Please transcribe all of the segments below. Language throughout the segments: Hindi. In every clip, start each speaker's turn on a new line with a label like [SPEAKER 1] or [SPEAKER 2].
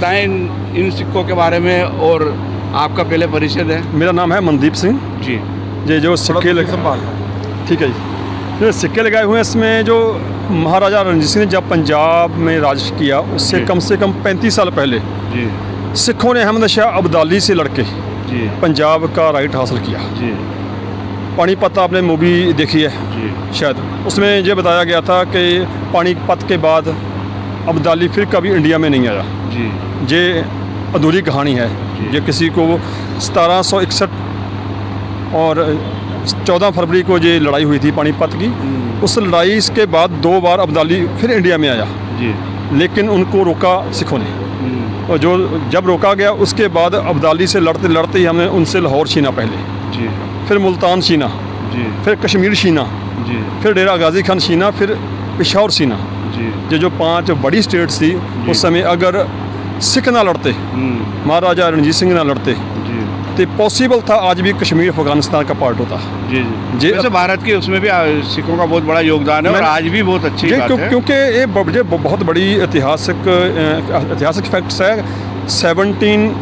[SPEAKER 1] बताएं इन सिक्कों के बारे में, और आपका पहले परिचय है।
[SPEAKER 2] मेरा नाम है मनदीप सिंह
[SPEAKER 1] जी।
[SPEAKER 2] ये जो सिक्के ठीक है जी, जो सिक्के लगाए हुए हैं इसमें जो महाराजा रणजीत सिंह ने जब पंजाब में राज किया उससे
[SPEAKER 1] जी।
[SPEAKER 2] कम से कम 35 साल पहले
[SPEAKER 1] जी
[SPEAKER 2] सिखों ने अहमद शाह अब्दाली से लड़के
[SPEAKER 1] जी
[SPEAKER 2] पंजाब का राइट हासिल किया।
[SPEAKER 1] जी
[SPEAKER 2] पानीपत आपने मूवी देखी है
[SPEAKER 1] जी
[SPEAKER 2] शायद, उसमें ये बताया गया था कि पानीपत के बाद अब्दाली फिर कभी इंडिया में नहीं आया।
[SPEAKER 1] जी
[SPEAKER 2] ये अधूरी कहानी है।
[SPEAKER 1] जी।
[SPEAKER 2] ये किसी को 1761 और 14 फरवरी को ये लड़ाई हुई थी पानीपत की। उस लड़ाई के बाद 2 बार अब्दाली फिर इंडिया में आया,
[SPEAKER 1] जी
[SPEAKER 2] लेकिन उनको रोका सिखों ने। और जो जब रोका गया उसके बाद अब्दाली से लड़ते लड़ते ही हमने उनसे लाहौर छीना पहले,
[SPEAKER 1] जी
[SPEAKER 2] फिर मुल्तान छीना,
[SPEAKER 1] जी
[SPEAKER 2] फिर कश्मीर छीना,
[SPEAKER 1] जी
[SPEAKER 2] फिर डेरा गाजी खान छीना, फिर पेशावर छीना।
[SPEAKER 1] जी
[SPEAKER 2] ये जो 5 बड़ी स्टेट्स थी उस समय अगर सिख ना लड़ते, महाराजा रणजीत सिंह ना लड़ते
[SPEAKER 1] जी
[SPEAKER 2] तो पॉसिबल था आज भी कश्मीर अफगानिस्तान का पार्ट होता।
[SPEAKER 1] जी जी। वैसे भारत के उसमें भी सिखों का बहुत बड़ा योगदान है, और आज भी बहुत अच्छी बात है,
[SPEAKER 2] क्योंकि ये बहुत बड़ी ऐतिहासिक फैक्ट्स है। 1752,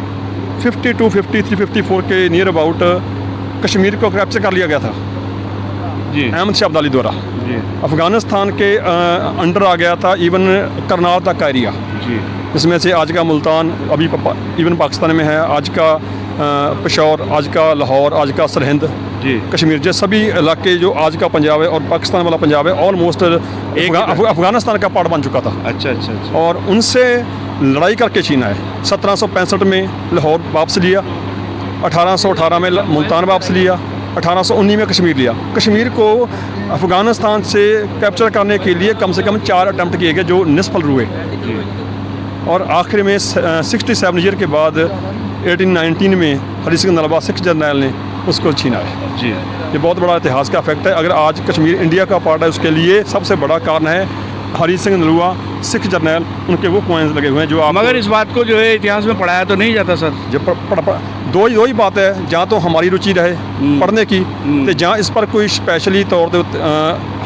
[SPEAKER 2] 53, 54 के नियर अबाउट कश्मीर को कैप्चर कर लिया गया था
[SPEAKER 1] जी
[SPEAKER 2] अहमद शाह अब्दाली द्वारा।
[SPEAKER 1] जी
[SPEAKER 2] अफगानिस्तान के अंडर आ गया था इवन करनाल तक का एरिया,
[SPEAKER 1] जी
[SPEAKER 2] इसमें से आज का मुल्तान अभी इवन पाकिस्तान में है, आज का पेशावर, आज का लाहौर, आज का सरहिंद,
[SPEAKER 1] जी
[SPEAKER 2] कश्मीर, जो सभी इलाके जो आज का पंजाब है और पाकिस्तान वाला पंजाब है ऑलमोस्ट अफगानिस्तान का पार्ट बन चुका था।
[SPEAKER 1] अच्छा अच्छा अच्छा।
[SPEAKER 2] और उनसे लड़ाई करके छीना है। 1765 में लाहौर वापस लिया, 1818 में मुल्तान वापस लिया, 1819 में कश्मीर लिया। कश्मीर को अफगानिस्तान से कैप्चर करने के लिए कम से कम 4 अटैम्प्ट किए गए जो निष्फल हुए,
[SPEAKER 1] जी
[SPEAKER 2] और आखिर में 67 ईयर के बाद 1819 में हरी सिंह नलवा सिख जर्नैल ने उसको छीना है।
[SPEAKER 1] जी
[SPEAKER 2] ये बहुत बड़ा इतिहास का फैक्ट है। अगर आज कश्मीर इंडिया का पार्ट है उसके लिए सबसे बड़ा कारण है हरी सिंह नलवा सिख जर्नैल, उनके वो कॉइन्स लगे हुए हैं जो आप।
[SPEAKER 1] मगर इस बात को जो है इतिहास में पढ़ाया तो नहीं जाता सर।
[SPEAKER 2] जब दो ही बात है, जहाँ तो हमारी रुचि रहे पढ़ने की, तो जहाँ इस पर कोई स्पेशली तौर पे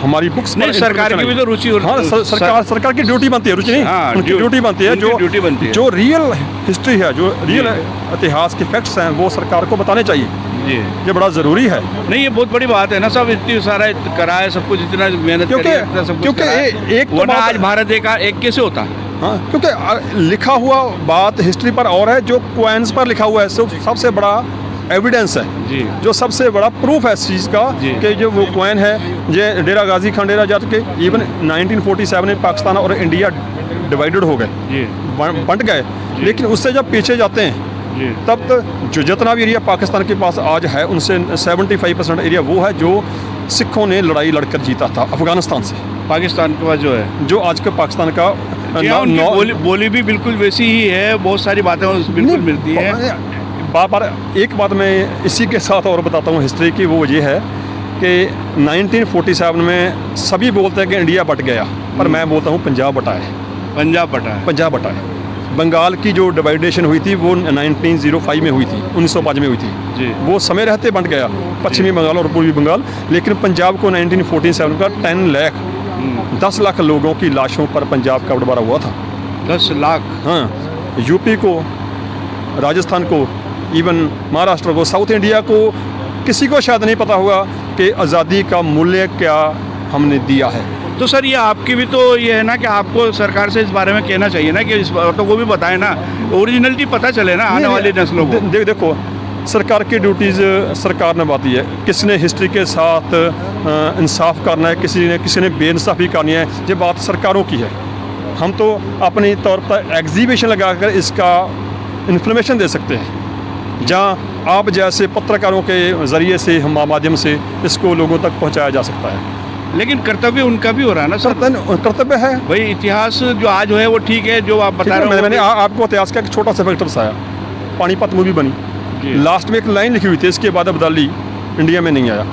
[SPEAKER 2] हमारी बुक्स
[SPEAKER 1] नहीं, सरकार की भी तो रुचि
[SPEAKER 2] हाँ, सरकार की ड्यूटी बनती है, रुचि नहीं,
[SPEAKER 1] हाँ,
[SPEAKER 2] उनकी ड्यूटी बनती है।
[SPEAKER 1] ड्यूटी बनती है।
[SPEAKER 2] जो रियल हिस्ट्री है, जो रियल इतिहास के फैक्ट्स हैं वो सरकार को बताने चाहिए।
[SPEAKER 1] जी
[SPEAKER 2] ये बड़ा ज़रूरी है।
[SPEAKER 1] नहीं, ये बहुत बड़ी बात है ना, सब इतनी सारा करा है, सब कुछ इतना मेहनत करी है, इतना सब कुछ करा है।
[SPEAKER 2] एक
[SPEAKER 1] वरना आज भारत एक कैसे होता।
[SPEAKER 2] हाँ, क्योंकि लिखा हुआ बात हिस्ट्री पर और है, जो कॉइन्स पर लिखा हुआ है सबसे बड़ा एविडेंस है
[SPEAKER 1] जी,
[SPEAKER 2] जो सबसे बड़ा प्रूफ है इस चीज़ का कि जो वो कॉइन है ये डेरा गाजी खान डेरा जाट के इवन 1947 में पाकिस्तान और इंडिया डिवाइडेड हो गए
[SPEAKER 1] जी,
[SPEAKER 2] बंट गए, लेकिन उससे जब पीछे जाते हैं
[SPEAKER 1] जी,
[SPEAKER 2] तब जो जितना भी एरिया पाकिस्तान के पास आज है उनसे 75% एरिया वो है जो सिखों ने लड़ाई लड़कर जीता था अफगानिस्तान से।
[SPEAKER 1] पाकिस्तान के पास जो है,
[SPEAKER 2] जो आज का पाकिस्तान का
[SPEAKER 1] बोली भी बिल्कुल वैसी ही है, बहुत सारी बातें बिल्कुल मिलती हैं।
[SPEAKER 2] बार एक बात मैं इसी के साथ और बताता हूँ हिस्ट्री की, वो ये है कि 1947 में सभी बोलते हैं कि इंडिया बट गया, पर मैं बोलता हूँ पंजाब बटा है।
[SPEAKER 1] पंजाब बटा है,
[SPEAKER 2] पंजाब बटा है। बंगाल की जो डिवाइडेशन हुई थी वो 1905 में हुई थी, 1905 में हुई थी
[SPEAKER 1] जी,
[SPEAKER 2] वो समय रहते बंट गया पश्चिमी बंगाल और पूर्वी बंगाल। लेकिन पंजाब को 1947 का 10 लाख लोगों की लाशों पर पंजाब का बंटवारा हुआ था।
[SPEAKER 1] 10 लाख।
[SPEAKER 2] हाँ, यूपी को, राजस्थान को, इवन महाराष्ट्र को, साउथ इंडिया को किसी को शायद नहीं पता होगा कि आज़ादी का मूल्य क्या हमने दिया है।
[SPEAKER 1] तो सर ये आपकी भी तो ये है ना कि आपको सरकार से इस बारे में कहना चाहिए ना कि इस बार तो वो भी बताए ना, ओरिजिनलिटी पता चले ना आने वाली नस्लों को।
[SPEAKER 2] देखो सरकार की ड्यूटीज़ सरकार निभाती है, किसी ने हिस्ट्री के साथ इंसाफ करना है, किसी ने बेइंसाफ़ी करनी है, ये बात सरकारों की है। हम तो अपनी तौर पर एग्जीबिशन लगाकर इसका इन्फॉर्मेशन दे सकते हैं, जहाँ आप जैसे पत्रकारों के ज़रिए से हम माध्यम से इसको लोगों तक पहुँचाया जा सकता है।
[SPEAKER 1] लेकिन कर्तव्य उनका भी हो रहा है ना सर।
[SPEAKER 2] कर्तव्य है
[SPEAKER 1] भाई, इतिहास जो आज है वो ठीक है, जो आप बता रहे हो।
[SPEAKER 2] मैंने आपको इतिहास का एक छोटा सा फैक्टर बताया। पानीपत मूवी बनी, लास्ट में एक लाइन लिखी हुई थी, इसके बाद अब्दाली इंडिया में नहीं आया।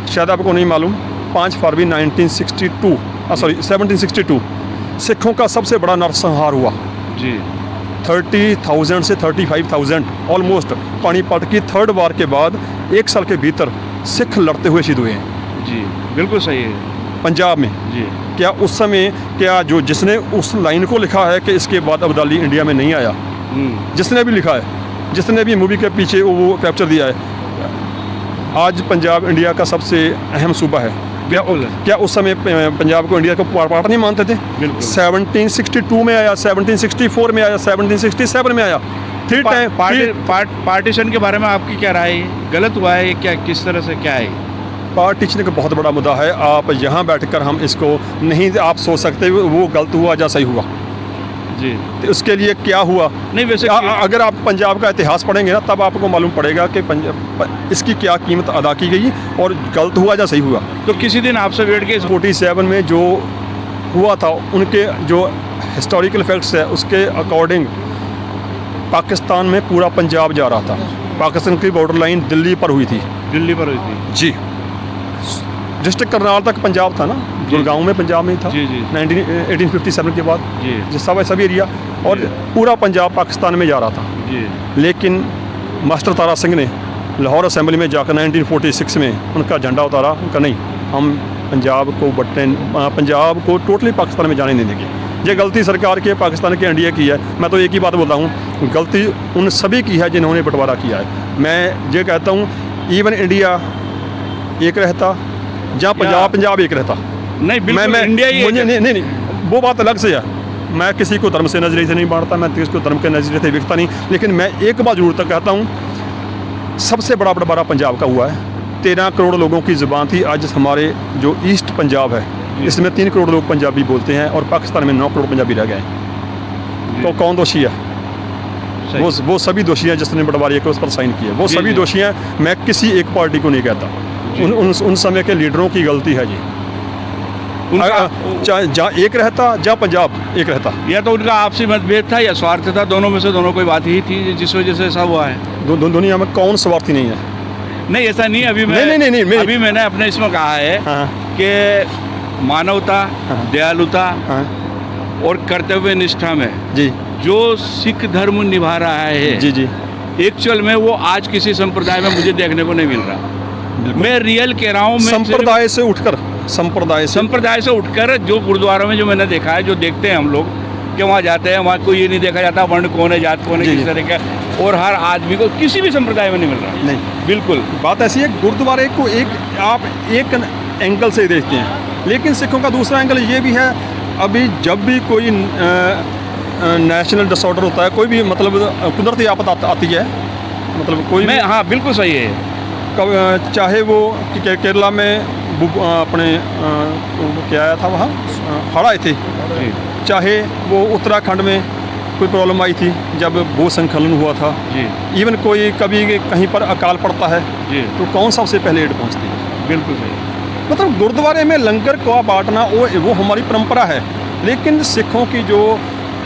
[SPEAKER 2] शायद आपको नहीं मालूम, 5 फरवरी 1762 सिखों का सबसे बड़ा नरसंहार हुआ जी। 30,000 से 35,000 ऑलमोस्ट पानीपत की 3rd वार के बाद 1 साल के भीतर सिख लड़ते हुए शहीद हुए हैं
[SPEAKER 1] जी। बिल्कुल सही है।
[SPEAKER 2] पंजाब में
[SPEAKER 1] जी।
[SPEAKER 2] क्या उस समय जिसने उस लाइन को लिखा है कि इसके बाद अब्दाली इंडिया में नहीं आया, जिसने भी लिखा है, जिसने भी मूवी के पीछे वो कैप्चर दिया है। आज पंजाब इंडिया का सबसे अहम सूबा है। क्या उस समय पंजाब को इंडिया को पार्ट नहीं मानते थे? 1762 में आया, 1764 में आया, 1767 में आया। थ्री टाइम
[SPEAKER 1] पार्टीशन के बारे में आपकी क्या राय है? गलत हुआ है क्या? किस तरह से क्या है?
[SPEAKER 2] पार्टीशन का बहुत बड़ा मुद्दा है। आप यहाँ बैठकर हम इसको नहीं आप सोच सकते वो गलत हुआ या सही हुआ
[SPEAKER 1] जी।
[SPEAKER 2] तो उसके लिए क्या हुआ
[SPEAKER 1] नहीं वैसे
[SPEAKER 2] अगर आप पंजाब का इतिहास पढ़ेंगे ना तब आपको मालूम पड़ेगा कि इसकी क्या कीमत अदा की गई और गलत हुआ या सही हुआ।
[SPEAKER 1] तो किसी दिन आपसे बैठ के
[SPEAKER 2] 47 में जो हुआ था उनके जो हिस्टोरिकल फैक्ट्स है उसके अकॉर्डिंग पाकिस्तान में पूरा पंजाब जा रहा था। पाकिस्तान की बॉर्डर लाइन दिल्ली पर हुई थी।
[SPEAKER 1] दिल्ली पर हुई थी
[SPEAKER 2] जी। डिस्ट्रिक्ट करनाल तक पंजाब था ना, गुड़गांव में पंजाब में था।
[SPEAKER 1] जी जी
[SPEAKER 2] 1857 के बाद
[SPEAKER 1] जी
[SPEAKER 2] जो सभी एरिया और पूरा पंजाब पाकिस्तान में जा रहा था।
[SPEAKER 1] जी।
[SPEAKER 2] लेकिन मास्टर तारा सिंह ने लाहौर असेंबली में जाकर 1946 में उनका झंडा उतारा। उनका नहीं, हम पंजाब को टोटली पाकिस्तान में जाने नहीं देंगे। ये गलती सरकार के पाकिस्तान के इंडिया की है। मैं तो एक ही बात बोलता हूँ, गलती उन सभी की है जिन्होंने बंटवारा किया है। मैं ये कहता हूँ इवन इंडिया एक रहता जहाँ पंजाब एक रहता।
[SPEAKER 1] नहीं बिल्कुल इंडिया ही
[SPEAKER 2] मुझे नहीं वो बात अलग से है। मैं किसी को धर्म से नजरिए से नहीं बांटता, मैं किसी को धर्म के नजरिए से देखता नहीं। लेकिन मैं एक बात जरूर तक कहता हूँ, सबसे बड़ा बंटवारा पंजाब का हुआ है। 13 करोड़ लोगों की ज़ुबान थी। आज हमारे जो ईस्ट पंजाब है इसमें 3 करोड़ लोग पंजाबी बोलते हैं और पाकिस्तान में 9 करोड़ पंजाबी रह गए हैं। तो कौन दोषी है? वो सभी दोषी हैं जिसने बंटवारे को उस पर साइन किया। वो सभी दोषी हैं। मैं किसी एक पार्टी को नहीं कहता। उन समय के लीडरों की गलती है जी। जहाँ एक रहता जहाँ पंजाब एक रहता।
[SPEAKER 1] या तो उनका आपसी मतभेद था या स्वार्थ था, दोनों में से दोनों कोई बात ही थी जिस वजह से ऐसा हुआ है।
[SPEAKER 2] दुनिया में कौन स्वार्थी नहीं है?
[SPEAKER 1] नहीं ऐसा नहीं। अभी अभी मैंने अपने इसमें कहा है कि मानवता, दयालुता और कर्तव्य निष्ठा में
[SPEAKER 2] जी
[SPEAKER 1] जो सिख धर्म निभा रहा है
[SPEAKER 2] जी जी
[SPEAKER 1] एक्चुअल में वो आज किसी संप्रदाय में मुझे देखने को नहीं मिल रहा। मैं रियल कह रहा हूँ।
[SPEAKER 2] संप्रदाय से उठकर
[SPEAKER 1] जो गुरुद्वारों में जो मैंने देखा है, जो देखते हैं हम लोग कि वहाँ जाते हैं, वहाँ कोई ये नहीं देखा जाता वर्ण कौन है, जात कौन है, किस तरह का, और हर आदमी को किसी भी संप्रदाय में नहीं मिल रहा।
[SPEAKER 2] नहीं
[SPEAKER 1] बिल्कुल
[SPEAKER 2] बात ऐसी है। गुरुद्वारे को आप एक एंगल से देखते हैं, लेकिन सिखों का दूसरा एंगल ये भी है। अभी जब भी कोई नेशनल डिसऑर्डर होता है, कोई भी मतलब कुदरती आफत आती है, मतलब कोई
[SPEAKER 1] हाँ बिल्कुल सही है।
[SPEAKER 2] चाहे वो केरला में अपने क्या आया था वहाँ हड़ आए थे, चाहे वो उत्तराखंड में कोई प्रॉब्लम आई थी जब भूस्खलन हुआ था
[SPEAKER 1] जी।
[SPEAKER 2] इवन कोई कभी कहीं पर अकाल पड़ता है
[SPEAKER 1] जी।
[SPEAKER 2] तो कौन सबसे पहले एड पहुँचती है?
[SPEAKER 1] बिल्कुल सही।
[SPEAKER 2] मतलब गुरुद्वारे में लंगर को बांटना वो हमारी परंपरा है। लेकिन सिखों की जो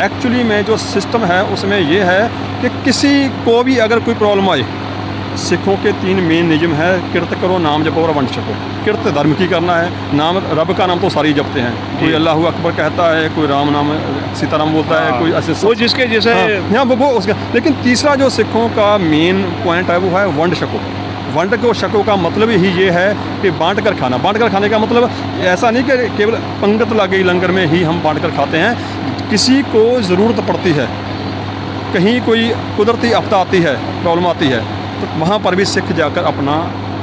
[SPEAKER 2] एक्चुअली में जो सिस्टम है उसमें ये है कि किसी को भी अगर कोई प्रॉब्लम आए, सिखों के 3 मेन नियम है, किरत करो, नाम जपो और वंश छको। किरत धर्म की करना है, नाम रब का नाम तो सारे ही जपते हैं। कोई अल्लाह अकबर कहता है, कोई राम नाम सीताराम बोलता है, कोई ऐसे
[SPEAKER 1] वो जिसके जैसे
[SPEAKER 2] वो उसका। लेकिन तीसरा जो सिखों का मेन पॉइंट है वो है वंड छको। वंड को शको का मतलब ही ये है कि बांट कर खाना। बांट कर खाने का मतलब ऐसा नहीं कि केवल पंगत लगे लंगर में ही हम बांट कर खाते हैं। किसी को ज़रूरत पड़ती है, कहीं कोई कुदरती आफ्ता आती है, प्रॉब्लम आती है, तो वहाँ पर भी सिख जाकर अपना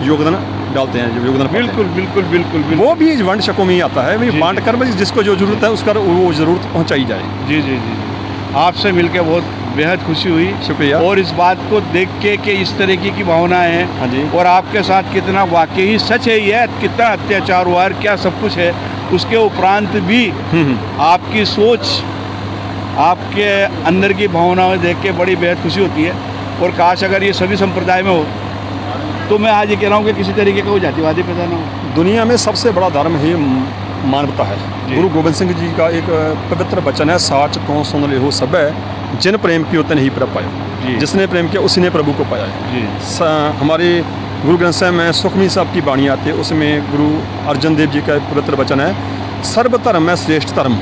[SPEAKER 2] योगदान डालते हैं। योगदान
[SPEAKER 1] बिल्कुल बिल्कुल बिल्कुल
[SPEAKER 2] वो भी वंड शको में ही आता है। बांट कर जिसको जो ज़रूरत है उसका वो ज़रूरत पहुँचाई जाए।
[SPEAKER 1] जी जी जी। आपसे मिलकर बहुत बेहद खुशी हुई।
[SPEAKER 2] शुक्रिया।
[SPEAKER 1] और इस बात को देख के कि इस तरीके की भावनाएं हैं।
[SPEAKER 2] हाँ जी।
[SPEAKER 1] और आपके साथ कितना वाकई सच है ये, कितना अत्याचार हुआ है, क्या सब कुछ है, उसके उपरांत भी आपकी सोच, आपके अंदर की भावनाएं देख के बड़ी बेहद खुशी होती है। और काश अगर ये सभी संप्रदाय में हो तो मैं आज ये कह रहा हूँ कि किसी तरीके का कोई जातिवादी पैदा ना हो।
[SPEAKER 2] दुनिया में सबसे बड़ा धर्म ही मानवता है। गुरु गोबिंद सिंह जी का एक पवित्र वचन है, साच तो सुन ले हो सब है, जिन प्रेम की उतने ही प्रभु पाया। जिसने प्रेम किया उसी ने प्रभु को पाया है। हमारे गुरु ग्रंथ साहिब में सुखमनी साहब की बाणी आती है, उसमें गुरु अर्जन देव जी का पवित्र वचन है, सर्व धर्म है श्रेष्ठ धर्म।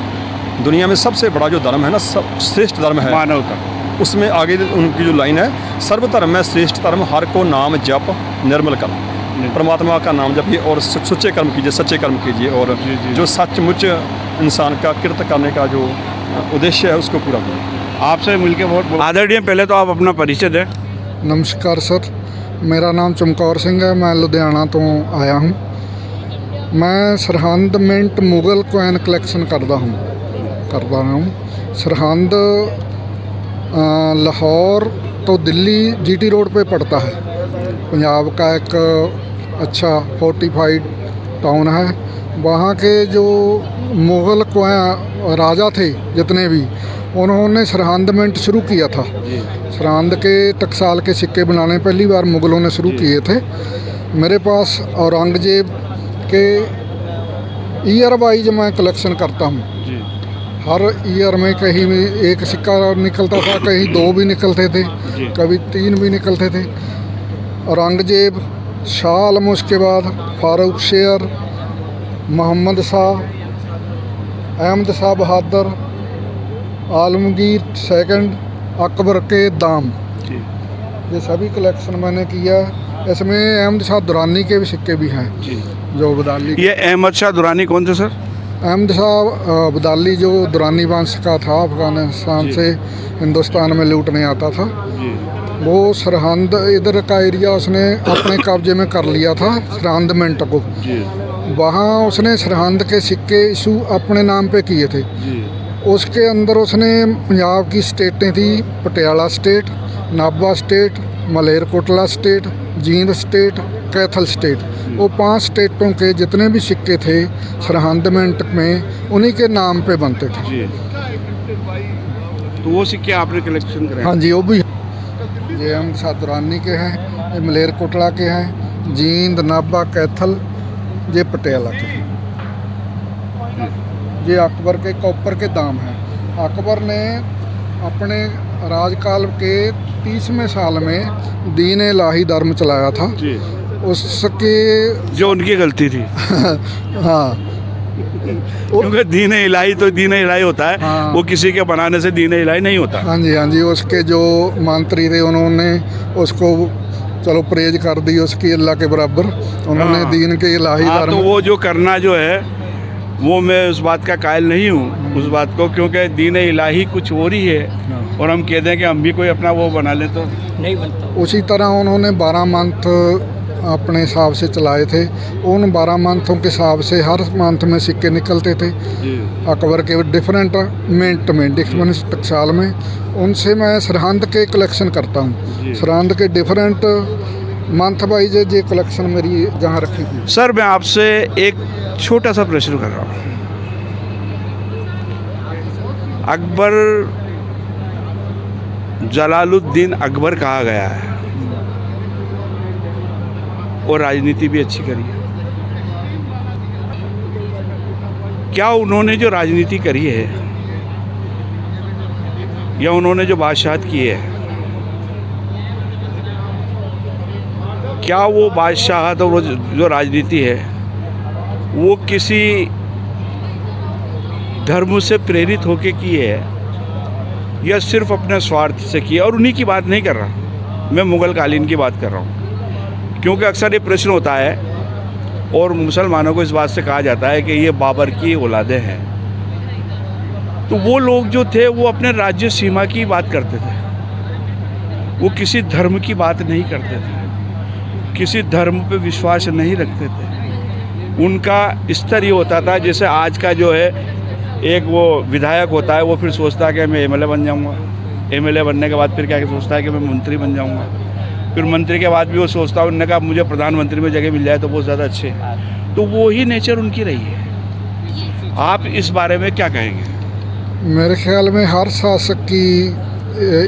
[SPEAKER 2] दुनिया में सबसे बड़ा जो धर्म है ना, श्रेष्ठ धर्म है
[SPEAKER 1] मानवता।
[SPEAKER 2] उसमें आगे उनकी जो लाइन है, सर्व धर्म में श्रेष्ठ धर्म, हर को नाम जप निर्मल कर्म। परमात्मा का नाम जपिए और सच्चे कर्म कीजिए, सच्चे कर्म कीजिए। और जो सचमुच इंसान का कृत करने का जो उद्देश्य है उसको पूरा करें।
[SPEAKER 1] आपसे मिलके बहुत आदरणीय। पहले तो आप अपना परिचय दें।
[SPEAKER 3] नमस्कार सर, मेरा नाम चमकौर सिंह है। मैं लुधियाना तो आया हूँ। मैं Sirhind mint Mughal coin collection करता रहा हूँ। सरहंद लाहौर तो दिल्ली जीटी रोड पे पड़ता है। पंजाब का एक अच्छा फोर्टिफाइड टाउन है। वहाँ के जो मुग़ल राजा थे जितने भी, उन्होंने सरहंद मिंट शुरू किया था। सरहंद के टकसाल के सिक्के बनाने पहली बार मुग़लों ने शुरू किए थे। मेरे पास औरंगजेब के ईयर वाइज मैं कलेक्शन करता हूँ। हर ईयर में कहीं भी एक सिक्का निकलता था, कहीं 2 भी निकलते थे, कभी 3 भी निकलते थे। औरंगजेब, शाह आलम, उसके बाद फारूक शेर, मोहम्मद शाह, अहमद शाह बहादुर, आलमगीर सेकंड, अकबर के दाम, ये सभी कलेक्शन मैंने किया। इसमें अहमद शाह दुरानी के भी सिक्के भी हैं जो अब्दाली।
[SPEAKER 1] ये अहमद शाह दुरानी कौन थे सर?
[SPEAKER 3] अहमद शाह अब्दाली जो दुरानी वंश का था, अफ़गानिस्तान से हिंदुस्तान में लूटने आता था। वो सरहंद इधर का एरिया उसने अपने कब्जे में कर लिया था, सरहंद मिंट को। वहाँ उसने सरहंद के सिक्के इशू अपने नाम पे किए थे। उसके अंदर उसने पंजाब की स्टेटें थी, Patiala state, Nabha state, Malerkotla state, Jind state, Kaithal state, वो 5 स्टेटों के जितने भी सिक्के थे सरहंद मिंट में उन्हीं के नाम पे बनते थे।
[SPEAKER 1] तो वो सिक्के आपने कलेक्शन कराए?
[SPEAKER 3] हाँ जी, वो भी ये अहमद शाह दुरानी के हैं, ये मलेरकोटला के हैं, जींद, नाभा, कैथल, ये पटियाला के हैं। ये अकबर के कॉपर के दाम हैं। अकबर ने अपने राजकाल के 30वें साल में दीन इलाही धर्म चलाया था। उसके
[SPEAKER 1] जो उनकी गलती थी।
[SPEAKER 3] हाँ,
[SPEAKER 1] क्योंकि दीन इलाही तो दीन इलाही होता है।
[SPEAKER 3] हाँ।
[SPEAKER 1] वो किसी के बनाने से दीन इलाही नहीं होता।
[SPEAKER 3] हाँ जी, उसके जो मंत्री थे उन्होंने उसको चलो प्रेज कर दी उसकी अल्लाह के बराबर। उन्होंने
[SPEAKER 1] हाँ।
[SPEAKER 3] दीन के इलाही धर्म।
[SPEAKER 1] तो वो जो करना जो है वो मैं उस बात का कायल नहीं हूँ उस बात को, क्योंकि दीन इलाही कुछ और ही है और हम कह दें कि हम भी कोई अपना वो बना लें तो नहीं बनता।
[SPEAKER 3] उसी तरह उन्होंने 12 मंथ अपने हिसाब से चलाए थे। उन 12 मंथों के हिसाब से हर मंथ में सिक्के निकलते थे अकबर के डिफरेंट मिंट में, डिफरेंट टकसाल में। उनसे मैं सरहंद के कलेक्शन करता हूँ। सरहंद के डिफरेंट मंथ वाइज ये कलेक्शन मेरी जहाँ रखी हुई।
[SPEAKER 1] सर मैं आपसे एक छोटा सा प्रश्न कर रहा हूँ। अकबर जलालुद्दीन अकबर कहा गया है और राजनीति भी अच्छी करी है। क्या उन्होंने जो राजनीति करी है या उन्होंने जो बादशाहत की है, क्या वो बादशाहत और वो जो राजनीति है वो किसी धर्म से प्रेरित होके की है या सिर्फ अपने स्वार्थ से की है? और उन्हीं की बात नहीं कर रहा मैं, मुग़ल कालीन की बात कर रहा हूँ। क्योंकि अक्सर ये प्रश्न होता है और मुसलमानों को इस बात से कहा जाता है कि ये बाबर की औलादे हैं। तो वो लोग जो थे वो अपने राज्य सीमा की बात करते थे, वो किसी धर्म की बात नहीं करते थे, किसी धर्म पे विश्वास नहीं रखते थे। उनका स्तर ये होता था जैसे आज का जो है एक वो विधायक होता है, वो फिर सोचता है कि मैं एमएलए बन जाऊंगा, एमएलए बनने के बाद फिर क्या सोचता है कि मैं मंत्री बन जाऊंगा, फिर मंत्री के बाद भी वो सोचता है, उन्होंने कहा मुझे प्रधानमंत्री में जगह मिल जाए तो बहुत ज़्यादा अच्छे है। तो वो ही नेचर उनकी रही है। आप इस बारे में क्या कहेंगे?
[SPEAKER 3] मेरे ख्याल में हर शासक की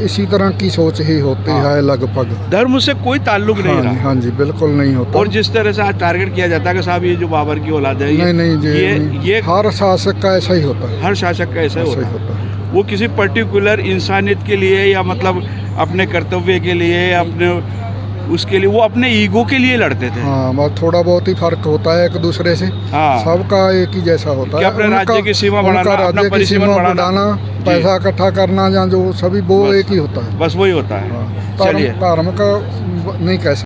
[SPEAKER 3] इसी तरह की सोच ही होती है लगभग।
[SPEAKER 1] धर्म से कोई ताल्लुक नहीं रहा।
[SPEAKER 3] हाँ जी, बिल्कुल नहीं होता।
[SPEAKER 1] और जिस तरह से आज टारगेट किया जाता है कि साहब ये जो बाबर की औलाद है,
[SPEAKER 3] नहीं, ये हर शासक का ऐसा ही होता है।
[SPEAKER 1] हर शासक का ऐसा ही होता है। वो किसी पर्टिकुलर इंसानियत के लिए या मतलब अपने कर्तव्य के लिए, अपने उसके लिए, वो अपने ईगो के लिए लड़ते थे।
[SPEAKER 3] हाँ, बस थोड़ा बहुत ही फर्क होता है एक दूसरे से।
[SPEAKER 1] हाँ,
[SPEAKER 3] सबका एक ही जैसा होता है।
[SPEAKER 1] अपने राज्य की सीमा बढ़ाना,
[SPEAKER 3] राज्य की सीमा बढ़ाना, पैसा इकट्ठा करना, या जो सभी वो एक ही होता है।
[SPEAKER 1] बस वही होता है।
[SPEAKER 3] धर्म का नहीं कह सकते।